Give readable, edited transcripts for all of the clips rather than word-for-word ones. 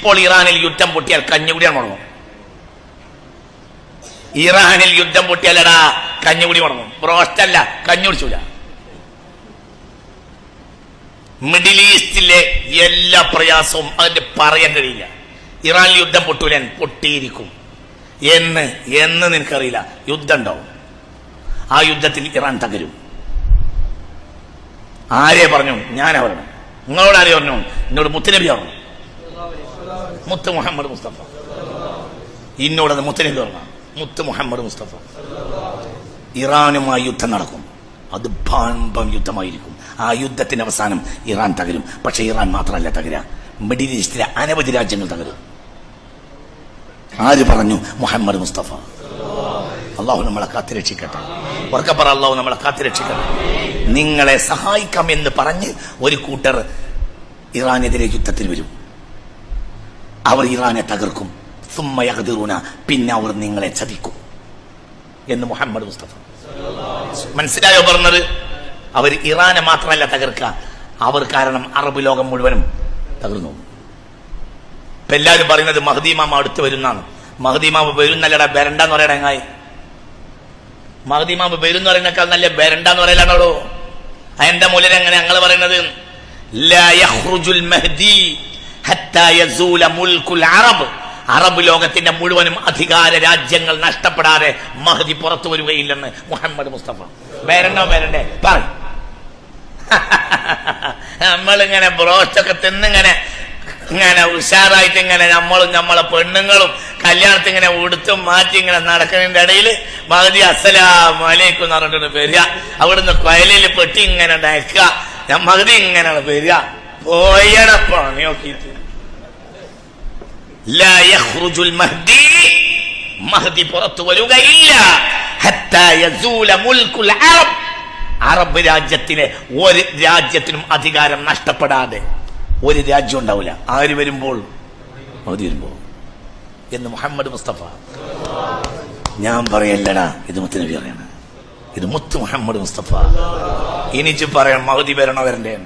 ഇപ്പോൾ ഇറാനിൽ യുദ്ധം പൊട്ടിയാൽ കഞ്ഞുകുടിയാണ് മുടങ്ങും. ഇറാനിൽ യുദ്ധം പൊട്ടിയാലടാ കഞ്ഞുകുടി മുടങ്ങും. ബ്രോസ്റ്റല്ല, കഞ്ഞു കുടിച്ചൂല. മിഡിൽ ഈസ്റ്റിലെ എല്ലാ പ്രയാസവും അതിന്റെ പറയാൻ കഴിയില്ല. ഇറാനിൽ യുദ്ധം പൊട്ടൂല, പൊട്ടിയിരിക്കും. എന്ന് നിനക്കറിയില്ല. യുദ്ധം ഉണ്ടാവും. ആ യുദ്ധത്തിൽ ഇറാൻ തകരും. ആരെ പറഞ്ഞു? ഞാനാ പറഞ്ഞു. നിങ്ങളോട് ആരെ പറഞ്ഞു? എന്നോട് മുത്തുനബി പറഞ്ഞു. മുത്ത് മുഹമ്മദ് മുസ്തഫ. ഇന്നോടത് മുത്തുനബി പറഞ്ഞു. മുത്ത് മുഹമ്മദ് മുസ്തഫ. ഇറാനുമായി യുദ്ധം നടക്കും. അത് ഭാമ്പം യുദ്ധമായിരിക്കും. ആ യുദ്ധത്തിന്റെ അവസാനം ഇറാൻ തകരും. പക്ഷെ ഇറാൻ മാത്രമല്ല തകരുക, മിഡിൽ ഈസ്റ്റിലെ അനവധി രാജ്യങ്ങൾ തകരും. ആര് പറഞ്ഞു? മുഹമ്മദ് മുസ്തഫ. അള്ളാഹു നമ്മളെ കാത്തുരക്ഷിക്കട്ടെ. ഉറക്കപ്പറ, അള്ളാഹു നമ്മളെ കാത്തുരക്ഷിക്കട്ടെ. നിങ്ങളെ സഹായിക്കാം എന്ന് പറഞ്ഞ് ഒരു കൂട്ടർ ഇറാനെതിരെ യുദ്ധത്തിൽ വരും. അവർ ഇറാനെ തകർക്കും. സുമ്മ യഖ്ദിറൂന, പിന്നെ അവർ നിങ്ങളെ ചതിക്കും എന്ന് മുഹമ്മദ് മുസ്തഫ. മനസ്സിലായോ പറഞ്ഞത്? അവർ ഇറാനെ മാത്രമല്ല തകർക്കുക, അവർ കാരണം അറബ് ലോകം മുഴുവനും തകർന്നു. ഇപ്പൊ എല്ലാവരും പറയുന്നത് മഹ്ദി ഇമാം അടുത്ത് വരുന്നാണ്. മഹ്ദി ഇമാം വരുന്നല്ലടാ, ബെരണ്ടെന്ന് പറയണങ്ങായി. മഹ്ദി ഇമാം വരുന്ന പറയുന്നേക്കാൾ നല്ല ബെരണ്ടെന്ന് പറയലാണോ? അതിന്റെ മൂലം എങ്ങനെ ഞങ്ങൾ പറയുന്നത്? ലാ യഖ്റുജുൽ മഹ്ദി ഹത്താ യസൂല മുൽകുൽ അറബ്. അറബ് ലോകത്തിന്റെ മുഴുവനും അധികാര രാജ്യങ്ങൾ നഷ്ടപ്പെടാതെ മഹ്ദി പുറത്തു വരികയില്ലെന്ന് മുഹമ്മദ് മുസ്തഫ. ബെരണ്ടേ പറ. നമ്മളിങ്ങനെ ബ്രോസ്റ്റൊക്കെ തിന്നിങ്ങനെ ഉഷാറായിട്ട് ഇങ്ങനെ നമ്മളും നമ്മളെ പെണ്ണുങ്ങളും കല്യാണത്തിൽ ഇങ്ങനെ ഉടുത്തും മാറ്റി ഇങ്ങനെ നടക്കുന്നതിന്റെ ഇടയിൽ മഹ്ദി അസ്സലാമു അലൈക്കും എന്ന് പറഞ്ഞിട്ട് വരിക. അവിടുന്ന് കൊയലിൽ പെട്ടി ഇങ്ങനെ ഡയക്കുക. മഹ്ദി ഇങ്ങനെ വരിക. പോയട പണി നോക്കിയിട്ട് ലാ യഖ്റുജുൽ മഹ്ദി, മഹ്ദി പുറത്തു വരികയില്ല. ഹത്താ യസൂല മുൽകുൽ അറബ്, അറബ് രാജ്യത്തിലെ ഒരു രാജ്യത്തിനും അധികാരം നഷ്ടപ്പെടാതെ ഒരു രാജ്യം ഉണ്ടാവില്ല. ആര് വരുമ്പോൾ? മഹ്ദി വരുമ്പോൾ എന്ന് മുഹമ്മദ് മുസ്തഫ. ഞാൻ പറയല്ലടാ, ഇത് മുത്ത് നബി പറയണ. ഇത് മുത്ത് മുഹമ്മദ് മുസ്തഫ. ഇനിച്ച് പറയാൻ മഹ്ദി വരണോ വരണ്ടേ?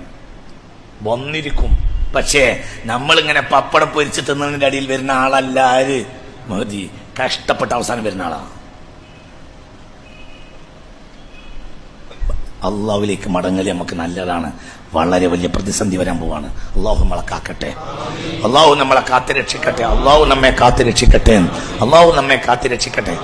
വന്നിരിക്കും. പക്ഷേ നമ്മളിങ്ങനെ പപ്പടം പൊരിച്ച് തിന്നതിന്റെ അടിയിൽ വരുന്ന ആളല്ല ആര്? മഹ്ദി. കഷ്ടപ്പെട്ട അവസാനം വരുന്ന ആളാ. അള്ളാഹുവിലേക്ക് മടങ്ങല് നമുക്ക് നല്ലതാണ്. വളരെ വലിയ പ്രതിസന്ധി വരാൻ പോവാണ്. അള്ളാഹു നമ്മളെ കാക്കട്ടെ. അള്ളാഹു നമ്മളെ കാത്തുരക്ഷിക്കട്ടെ. അള്ളാഹു നമ്മെ കാത്തുരക്ഷിക്കട്ടെ. അള്ളാഹു നമ്മെ കാത്തുരക്ഷിക്കട്ടെ.